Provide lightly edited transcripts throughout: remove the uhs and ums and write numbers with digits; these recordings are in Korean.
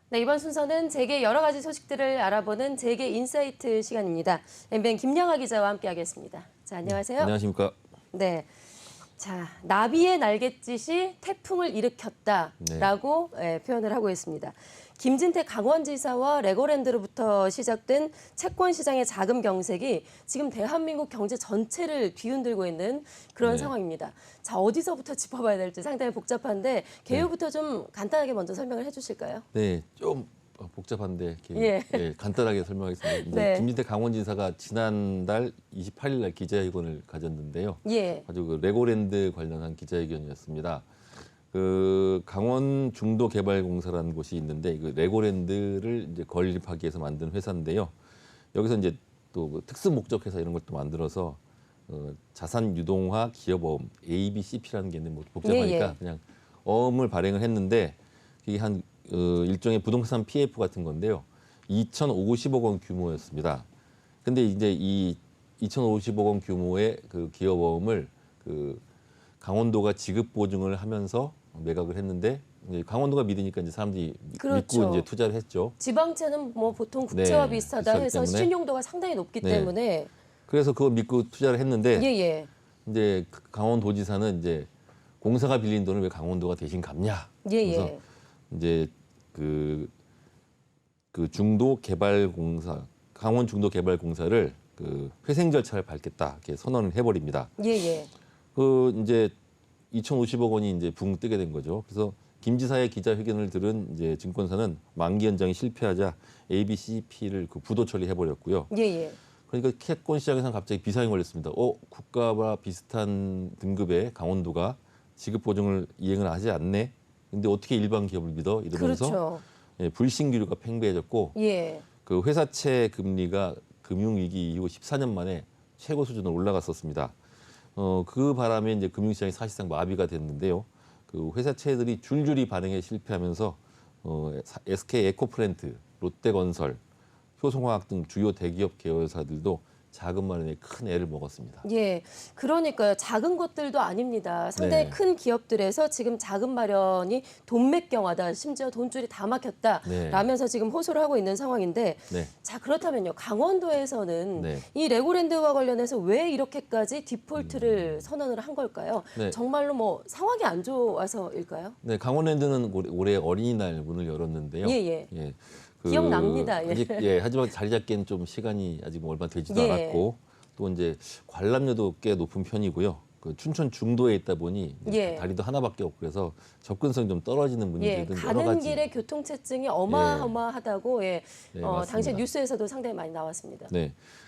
네, 이번 순서는 재계 여러 가지 소식들을 알아보는 재계 인사이트 시간입니다. MBN 김양아 기자와 함께하겠습니다. 자, 안녕하세요. 안녕하십니까. 네, 자 나비의 날갯짓이 태풍을 일으켰다라고 표현을 하고 있습니다. 김진태 강원지사와 레고랜드로부터 시작된 채권 시장의 자금 경색이 지금 대한민국 경제 전체를 뒤흔들고 있는 그런 상황입니다. 자, 어디서부터 짚어봐야 될지 상당히 복잡한데 개요부터 좀 간단하게 먼저 설명을 해주실까요? 네, 좀 복잡한데 간단하게 설명하겠습니다. 이제 네. 김진태 강원지사가 지난달 28일 날 기자회견을 가졌는데요. 아주 그 레고랜드 관련한 기자회견이었습니다. 그 강원 중도개발공사라는 곳이 있는데 그 레고랜드를 이제 건립하기 위해서 만든 회사인데요. 여기서 이제 또그 특수 목적 회사 이런 걸 또 만들어서 자산 유동화 기업어음 ABCP라는 게 있는데 뭐 복잡하니까 그냥 어음을 발행을 했는데 이게 한 일종의 부동산 PF 같은 건데요. 2,050억 원 규모였습니다. 근데 이제 이 2,050억 원 규모의 그 기업어음을 그 강원도가 지급 보증을 하면서 매각을 했는데 이제 강원도가 믿으니까 이제 사람들이 믿고 이제 투자를 했죠. 지방채는 뭐 보통 국채와 비슷하다 해서 때문에. 신용도가 상당히 높기 때문에 그래서 그거 믿고 투자를 했는데 이제 강원도지사는 이제 공사가 빌린 돈을 왜 강원도가 대신 갚냐. 그래서 이제 그 중도개발공사 강원 중도개발공사를 그 회생 절차를 밟겠다 이렇게 선언을 해버립니다. 그 이제 2,050억 원이 이제 붕 뜨게 된 거죠. 그래서 김 지사의 기자회견을 들은 이제 증권사는 만기 연장이 실패하자 ABCP를 그 부도 처리해버렸고요. 그러니까 채권 시장에서는 갑자기 비상이 걸렸습니다. 국가와 비슷한 등급의 강원도가 지급 보증을 이행을 하지 않네. 근데 어떻게 일반 기업을 믿어? 이러면서 불신 기류가 팽배해졌고 그 회사채 금리가 금융위기 이후 14년 만에 최고 수준으로 올라갔었습니다. 그 바람에 이제 금융시장이 사실상 마비가 됐는데요. 그 회사채들이 줄줄이 발행에 실패하면서 SK 에코플랜트, 롯데건설, 효성화학 등 주요 대기업 계열사들도 자금 마련에 큰 애를 먹었습니다. 그러니까요. 작은 것들도 아닙니다. 상당히 큰 기업들에서 지금 자금 마련이 돈맥경하다, 심지어 돈줄이 다 막혔다 라면서 지금 호소를 하고 있는 상황인데 자, 그렇다면요. 강원도에서는 이 레고랜드와 관련해서 왜 이렇게까지 디폴트를 선언을 한 걸까요? 정말로 뭐 상황이 안 좋아서일까요? 네, 강원랜드는 올해 어린이날 문을 열었는데요. 기억납니다. 하지만 자리 잡기엔 좀 시간이 아직 얼마 되지도 않았고 또 이제 관람료도 꽤 높은 편이고요. 그 춘천 중도에 있다 보니 다리도 하나밖에 없고 그래서 접근성이 좀 떨어지는 문제든 여러 가지. 가는 길에 교통체증이 어마어마하다고 당시 뉴스에서도 상당히 많이 나왔습니다.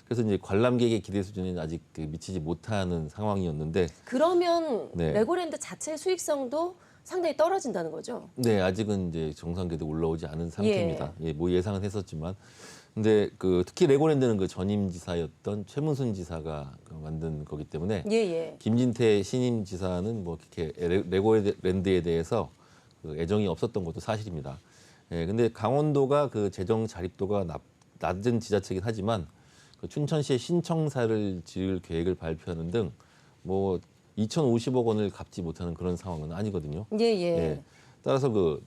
그래서 이제 관람객의 기대 수준이 아직 미치지 못하는 상황이었는데 그러면 레고랜드 자체의 수익성도 상당히 떨어진다는 거죠? 네, 아직은 이제 정상궤도 올라오지 않은 상태입니다. 뭐 예상은 했었지만, 근데 그 특히 레고랜드는 그 전임 지사였던 최문순 지사가 만든 거기 때문에 김진태 신임 지사는 뭐 이렇게 레고랜드에 대해서 그 애정이 없었던 것도 사실입니다. 근데 강원도가 그 재정 자립도가 낮은 지자체이긴 하지만 그 춘천시에 신청사를 지을 계획을 발표하는 등 뭐 2,050억 원을 갚지 못하는 그런 상황은 아니거든요. 따라서 그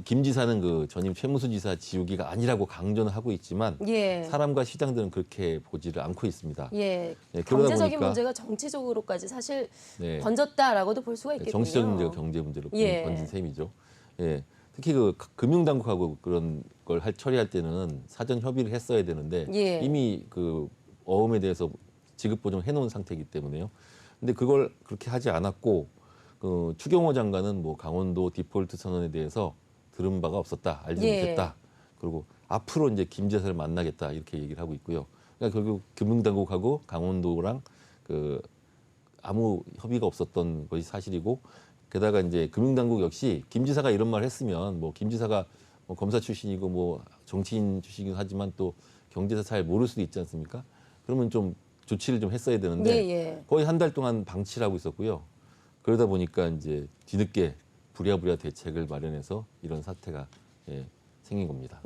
김 지사는 그 전임 최무수 지사 지우기가 아니라고 강조는 하고 있지만 사람과 시장들은 그렇게 보지를 않고 있습니다. 경제적인 문제가 정치적으로까지 사실 번졌다라고도 볼 수가 있겠군요. 정치적인 문제가 경제 문제로 번진 셈이죠. 특히 그 금융당국하고 그런 걸 처리할 때는 사전 협의를 했어야 되는데 이미 그 어음에 대해서 지급 보증을 해놓은 상태이기 때문에요. 근데 그걸 그렇게 하지 않았고 추경호 장관은 뭐 강원도 디폴트 선언에 대해서 들은 바가 없었다, 알지 못했다. 그리고 앞으로 이제 김 지사를 만나겠다 이렇게 얘기를 하고 있고요. 그러니까 결국 금융당국하고 강원도랑 그 아무 협의가 없었던 것이 사실이고 게다가 이제 금융당국 역시 김 지사가 이런 말을 했으면 뭐 김 지사가 뭐 검사 출신이고 뭐 정치인 출신이긴 하지만 또 경제사 잘 모를 수도 있지 않습니까? 그러면 좀 조치를 좀 했어야 되는데 거의 한 달 동안 방치를 하고 있었고요. 그러다 보니까 이제 뒤늦게 부랴부랴 대책을 마련해서 이런 사태가 생긴 겁니다.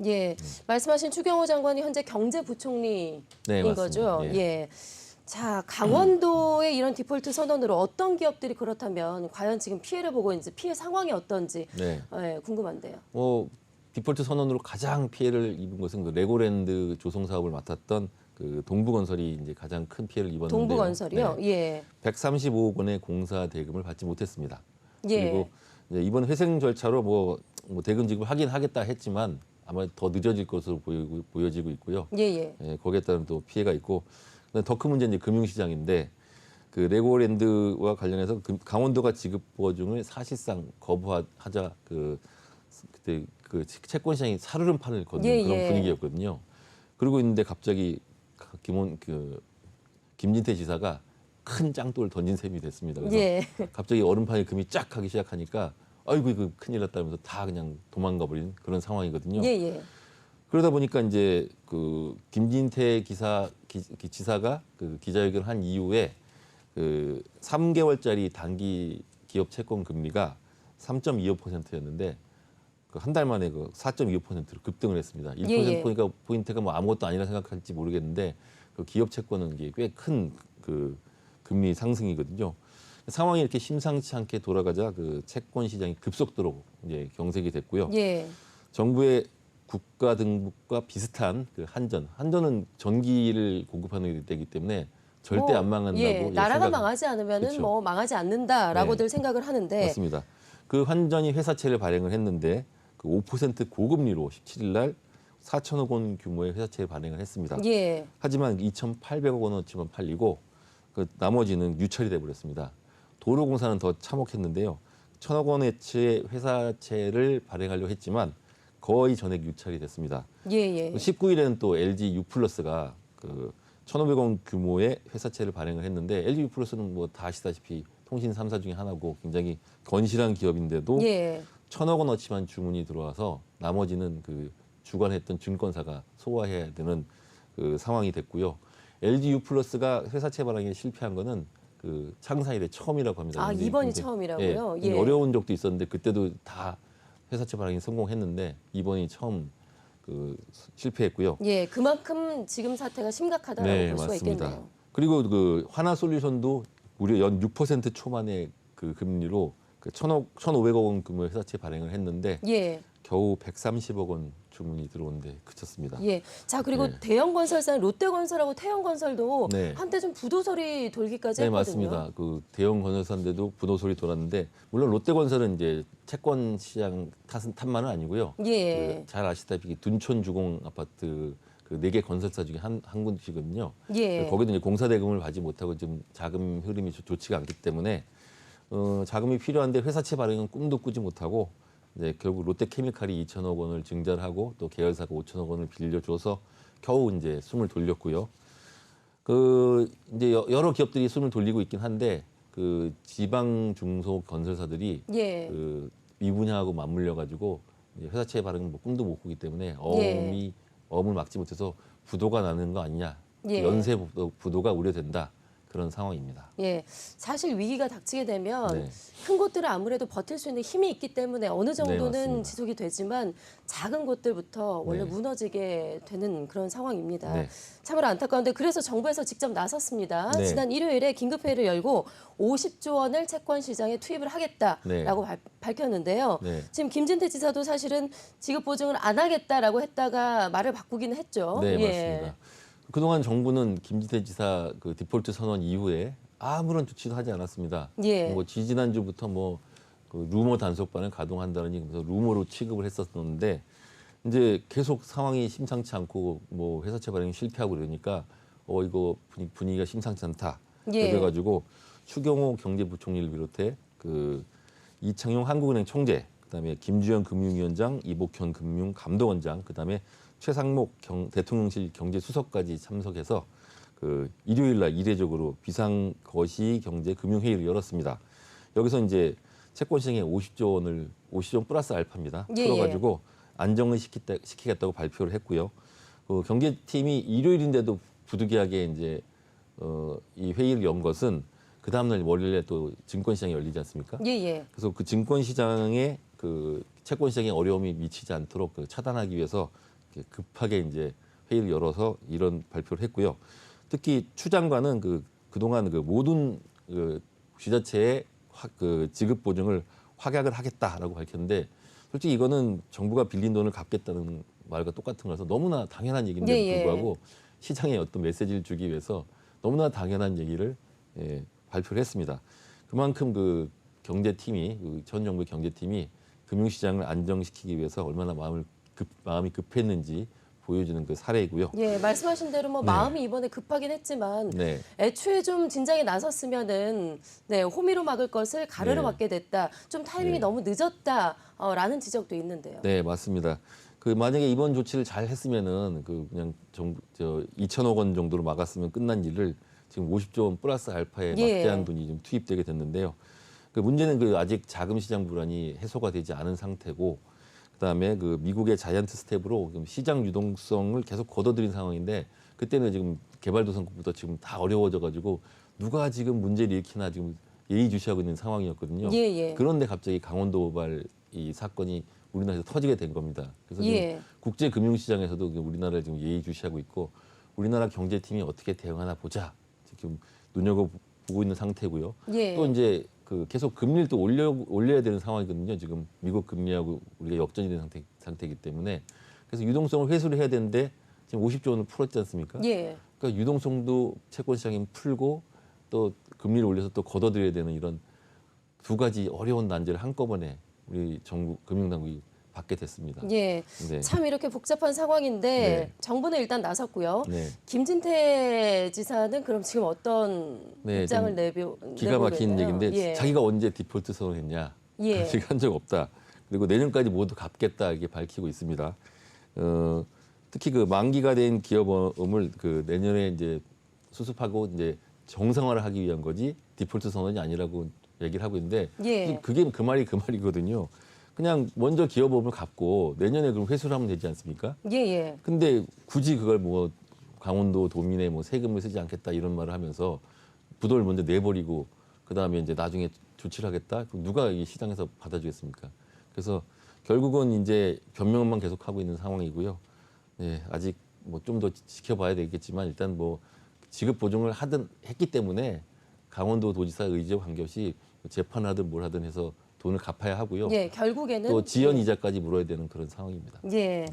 말씀하신 추경호 장관이 현재 경제부총리인 거죠. 자, 강원도의 이런 디폴트 선언으로 어떤 기업들이 그렇다면 과연 지금 피해를 보고 있는지 피해 상황이 어떤지 궁금한데요. 디폴트 선언으로 가장 피해를 입은 것은 그 레고랜드 조성 사업을 맡았던 그 동부건설이 이제 가장 큰 피해를 입었는데요. 동부건설이요? 네. 예. 135억 원의 공사 대금을 받지 못했습니다. 예. 그리고 이제 이번 회생 절차로 뭐 대금 지급을 하긴 하겠다 했지만 아마 더 늦어질 것으로 보여지고 있고요. 예. 예, 거기에 따른 또 피해가 있고 더 큰 문제는 이제 금융시장인데 그 레고랜드와 관련해서 강원도가 지급 보증을 사실상 거부하자 그때 그 채권 시장이 살얼음판을 걷는 예, 그런 예. 분위기였거든요. 그러고 있는데 갑자기 김진태 지사가 큰 짱돌을 던진 셈이 됐습니다. 그래서 예. 갑자기 얼음판에 금이 쫙 하기 시작하니까 아이고 이거 큰일 났다면서 다 그냥 도망가 버린 그런 상황이거든요. 예. 그러다 보니까 이제 그 김진태 지사가 그 기자회견을 한 이후에 그 3개월짜리 단기 기업 채권 금리가 3.25%였는데 그 한 달 만에 그 4.25%로 급등을 했습니다. 1% 포인트가 뭐 아무것도 아니라 생각할지 모르겠는데 그 기업 채권은 이게 꽤 큰 그 금리 상승이거든요. 상황이 이렇게 심상치 않게 돌아가자 그 채권 시장이 급속도로 이제 경색이 됐고요. 예. 정부의 국가 등록과 비슷한 그 한전은 전기를 공급하는 데이기 때문에 절대 안 망한다고. 예. 나라가 망하지 않으면은 그렇죠. 뭐 망하지 않는다라고들 네. 생각을 하는데. 맞습니다. 그 한전이 회사채를 발행을 했는데 그 5% 고금리로 17일 날 4천억 원 규모의 회사채를 발행을 했습니다. 예. 하지만 2,800억 원어치만 팔리고 그 나머지는 유찰이 돼 버렸습니다. 도로공사는 더 참혹했는데요. 1,000억 원어치의 회사채를 발행하려고 했지만 거의 전액 유찰이 됐습니다. 예. 19일에는 또 LG U+가 그 1,500원 규모의 회사채를 발행을 했는데 LG U+는 뭐 다 아시다시피 통신 3사 중에 하나고 굉장히 건실한 기업인데도 예. 1,000억 원어치만 주문이 들어와서 나머지는 그 주관했던 증권사가 소화해야 되는 그 상황이 됐고요. LG U+가 회사채 발행에 실패한 거는 그 창사 이래 처음이라고 합니다. 아, 이번이 처음이라고요? 예. 어려운 적도 있었는데 그때도 다 회사채 발행이 성공했는데 이번이 처음 그 실패했고요. 예, 그만큼 지금 사태가 심각하다라고 네, 볼 수가 맞습니다. 있겠네요. 그리고 그 하나솔루션도 무려 연 6% 초반의 그 금리로 그 1,500억 원 규모의 회사채 발행을 했는데 예. 겨우 130억 원 주문이 들어오는데 그쳤습니다. 예. 자, 그리고 네. 대형 건설사인 롯데건설하고 태형건설도 네. 한때 좀 부도설이 돌기까지 네, 했거든요. 맞습니다. 그 대형 건설사인데도 부도설이 돌았는데 물론 롯데건설은 이제 채권 시장 탓만은 아니고요. 예. 그 잘 아시다시피 둔촌 주공 아파트 그 4개 건설사 중에 한 군데거든요. 예. 거기도 이제 공사 대금을 받지 못하고 지금 자금 흐름이 좋지가 않기 때문에 자금이 필요한데 회사채 발행은 꿈도 꾸지 못하고 이제 결국 롯데케미칼이 2천억 원을 증자를 하고 또 계열사가 5천억 원을 빌려줘서 겨우 이제 숨을 돌렸고요. 그 이제 여러 기업들이 숨을 돌리고 있긴 한데 그 지방 중소 건설사들이 예. 그 이 분야하고 맞물려 가지고 회사채 발행은 뭐 꿈도 못 꾸기 때문에 어음을 막지 못해서 부도가 나는 거 아니냐. 예. 연쇄 부도가 우려된다. 그런 상황입니다. 예, 사실 위기가 닥치게 되면 네. 큰 곳들은 아무래도 버틸 수 있는 힘이 있기 때문에 어느 정도는 맞습니다. 지속이 되지만 작은 곳들부터 원래 네. 무너지게 되는 그런 상황입니다. 네. 참으로 안타까운데 그래서 정부에서 직접 나섰습니다. 네. 지난 일요일에 긴급회의를 열고 50조 원을 채권 시장에 투입을 하겠다라고 밝혔는데요. 네. 지금 김진태 지사도 사실은 지급 보증을 안 하겠다라고 했다가 말을 바꾸기는 했죠. 네, 예. 맞습니다. 그동안 정부는 김진태 지사 그 디폴트 선언 이후에 아무런 조치도 하지 않았습니다. 예. 뭐 지지난주부터 그 루머 단속반을 가동한다는 얘기면서 루머로 취급을 했었는데 이제 계속 상황이 심상치 않고 뭐 회사채 발행이 실패하고 그러니까 이거 분위기가 심상치 않다. 예. 그래가지고 추경호 경제부총리를 비롯해 그 이창용 한국은행 총재, 그다음에 김주현 금융위원장, 이복현 금융감독원장, 그다음에 최상목 대통령실 경제수석까지 참석해서 그 일요일 날 이례적으로 비상거시 경제 금융회의를 열었습니다. 여기서 이제 채권 시장에 50조 원 플러스 알파입니다. 풀어가지고 안정을 시키겠다고 발표를 했고요. 그 경제팀이 일요일인데도 부득이하게 이제 이 회의를 연 것은 그 다음날 월요일에 또 증권시장이 열리지 않습니까? 예. 그래서 그 증권시장에 그 채권시장에 어려움이 미치지 않도록 차단하기 위해서 급하게 이제 회의를 열어서 이런 발표를 했고요. 특히 추 장관은 그동안 그 모든 그 지자체의 그 지급 보증을 확약을 하겠다라고 밝혔는데 솔직히 이거는 정부가 빌린 돈을 갚겠다는 말과 똑같은 거라서 너무나 당연한 얘기인데도 예. 불구하고 시장에 어떤 메시지를 주기 위해서 너무나 당연한 얘기를 발표를 했습니다. 그만큼 그 경제팀이 전 정부의 경제팀이 금융시장을 안정시키기 위해서 얼마나 마음이 급했는지 보여주는 그 사례이고요. 예, 말씀하신 대로 뭐 네. 마음이 이번에 급하긴 했지만 네. 애초에 좀 진작에 나섰으면은 호미로 막을 것을 가르로 네. 막게 됐다. 좀 타이밍이 네. 너무 늦었다라는 지적도 있는데요. 네, 맞습니다. 그 만약에 이번 조치를 잘 했으면은 그냥 2천억 원 정도로 막았으면 끝난 일을 지금 50조 원 플러스 알파에 예. 막대한 돈이 좀 투입되게 됐는데요. 그 문제는 그 아직 자금 시장 불안이 해소가 되지 않은 상태고, 그다음에 그 미국의 자이언트 스텝으로 지금 시장 유동성을 계속 걷어들인 상황인데, 그때는 지금 개발도상국부터 지금 다 어려워져가지고 누가 지금 문제를 일으키나 지금 예의주시하고 있는 상황이었거든요. 예. 그런데 갑자기 강원도 고발 이 사건이 우리나라에서 터지게 된 겁니다. 그래서 지금 예. 국제 금융시장에서도 우리나라를 지금 예의주시하고 있고, 우리나라 경제팀이 어떻게 대응하나 보자 지금 눈여겨보고 있는 상태고요. 예. 또 이제 그 계속 금리를 또 올려야 되는 상황이거든요. 지금 미국 금리하고 우리가 역전이 된 상태이기 때문에, 그래서 유동성을 회수를 해야 되는데 지금 50조 원을 풀었지 않습니까? 예. 그러니까 유동성도 채권 시장이 풀고 또 금리를 올려서 또 걷어들여야 되는 이런 두 가지 어려운 난제를 한꺼번에 우리 정부 금융당국이 받게 됐습니다. 예. 네. 참 이렇게 복잡한 상황인데 네. 정부는 일단 나섰고요. 네. 김진태 지사는 그럼 지금 어떤 네, 입장을 기가 막힌 내보겠나요? 얘기인데, 예. 자기가 언제 디폴트 선언했냐? 예. 아직 한 적 없다. 그리고 내년까지 모두 갚겠다 이게 밝히고 있습니다. 특히 그 만기가 된 기업음을 그 내년에 이제 수습하고 이제 정상화를 하기 위한 거지 디폴트 선언이 아니라고 얘기를 하고 있는데, 예. 그게 그 말이거든요. 그냥 먼저 기업음을 갚고 내년에 그럼 회수를 하면 되지 않습니까? 예. 근데 굳이 그걸 뭐 강원도 도민의 뭐 세금을 쓰지 않겠다 이런 말을 하면서 부도를 먼저 내버리고 그다음에 이제 나중에 조치를 하겠다? 그럼 누가 이 시장에서 받아주겠습니까? 그래서 결국은 이제 변명만 계속하고 있는 상황이고요. 네, 아직 뭐 좀 더 지켜봐야 되겠지만 일단 뭐 지급 보증을 했기 때문에 강원도 도지사 의지와 관계없이 재판을 하든 뭘 하든 해서 돈을 갚아야 하고요. 예, 결국에는 또 지연 이자까지 물어야 되는 그런 상황입니다. 예.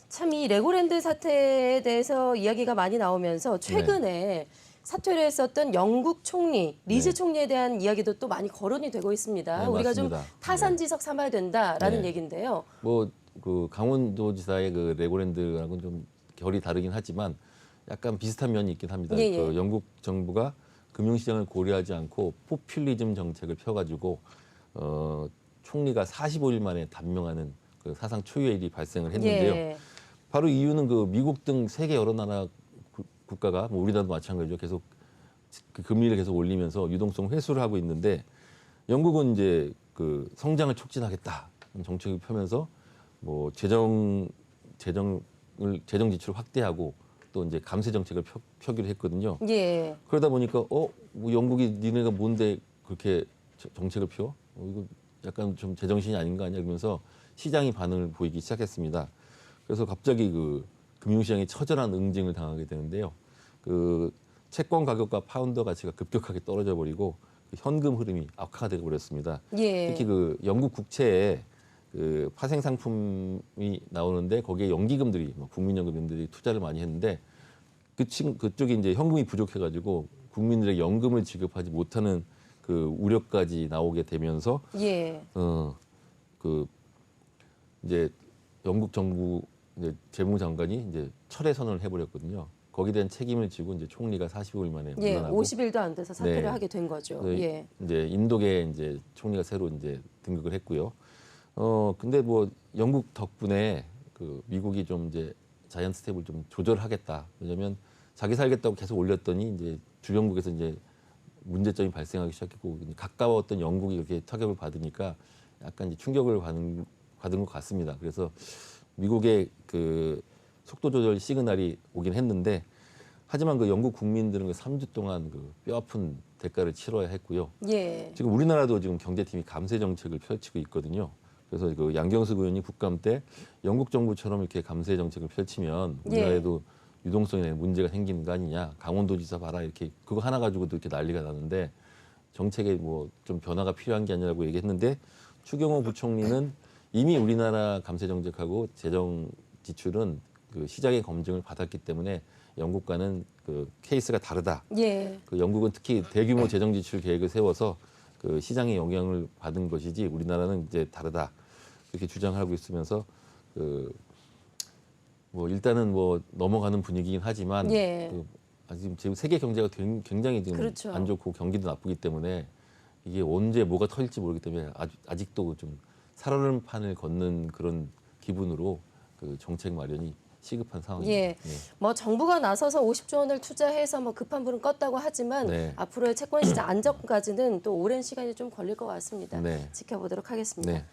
참 이 레고랜드 사태에 대해서 이야기가 많이 나오면서 최근에 사퇴를 했었던 영국 총리 리즈 네. 총리에 대한 이야기도 또 많이 거론이 되고 있습니다. 네, 우리가 맞습니다. 좀 타산지석 삼아야 된다라는 네. 얘기인데요. 뭐 그 강원도지사의 그 레고랜드랑은 좀 결이 다르긴 하지만 약간 비슷한 면이 있긴 합니다. 예. 그 영국 정부가 금융시장을 고려하지 않고 포퓰리즘 정책을 펴가지고 총리가 45일 만에 단명하는 그 사상 초유의 일이 발생을 했는데요. 예. 바로 이유는 그 미국 등 세계 여러 나라 국가가 뭐 우리나라도 마찬가지죠. 계속 그 금리를 계속 올리면서 유동성 회수를 하고 있는데, 영국은 이제 그 성장을 촉진하겠다 정책을 펴면서 뭐 재정 지출을 확대하고 또 이제 감세 정책을 펴기로 했거든요. 예. 그러다 보니까 뭐 영국이 니네가 뭔데 그렇게 정책을 펴? 이거 약간 좀 제정신이 아닌 거 아니야? 그러면서 시장이 반응을 보이기 시작했습니다. 그래서 갑자기 그 금융시장이 처절한 응징을 당하게 되는데요. 그 채권 가격과 파운드 가치가 급격하게 떨어져 버리고 그 현금 흐름이 악화되어 버렸습니다. 예. 특히 그 영국 국채에 그 파생 상품이 나오는데 거기에 연기금들이 국민연금들이 투자를 많이 했는데 그쪽이 이제 현금이 부족해가지고 국민들의 연금을 지급하지 못하는 그 우려까지 나오게 되면서 예. 그 이제 영국 정부 이제 재무장관이 이제 철회 선언을 해버렸거든요. 거기에 대한 책임을 지고 이제 총리가 45일 만에 예. 물러나고 50일도 안 돼서 사퇴를 네. 하게 된 거죠. 네, 예. 이제 인도계 이제 총리가 새로 이제 등극을 했고요. 근데 뭐 영국 덕분에 그 미국이 좀 이제 자이언트 스텝을 좀 조절하겠다. 왜냐면 자기 살겠다고 계속 올렸더니 이제 주변국에서 이제 문제점이 발생하기 시작했고 가까웠던 영국이 이렇게 타격을 받으니까 약간 이제 충격을 받은 것 같습니다. 그래서 미국의 그 속도 조절 시그널이 오긴 했는데, 하지만 그 영국 국민들은 그 3주 동안 그 뼈아픈 대가를 치러야 했고요. 예. 지금 우리나라도 지금 경제팀이 감세 정책을 펼치고 있거든요. 그래서 그 양경숙 의원이 국감 때 영국 정부처럼 이렇게 감세 정책을 펼치면 우리나라에도 유동성에 문제가 생기는 거 아니냐. 강원도지사 봐라 이렇게 그거 하나 가지고도 이렇게 난리가 나는데 정책에 뭐 좀 변화가 필요한 게 아니라고 얘기했는데, 추경호 부총리는 이미 우리나라 감세 정책하고 재정 지출은 그 시장의 검증을 받았기 때문에 영국과는 그 케이스가 다르다. 예. 그 영국은 특히 대규모 재정 지출 계획을 세워서 그 시장의 영향을 받은 것이지 우리나라는 이제 다르다. 그렇게 주장하고 있으면서 그 뭐 일단은 뭐 넘어가는 분위기긴 하지만 예. 지금 세계 경제가 굉장히 지금 그렇죠. 안 좋고 경기도 나쁘기 때문에 이게 언제 뭐가 터질지 모르기 때문에 아직도 좀 살얼음 판을 걷는 그런 기분으로 그 정책 마련이 시급한 상황입니다. 예. 뭐 정부가 나서서 50조 원을 투자해서 뭐 급한 불은 껐다고 하지만 네. 앞으로의 채권 시장 안정까지는 또 오랜 시간이 좀 걸릴 것 같습니다. 네. 지켜보도록 하겠습니다. 네.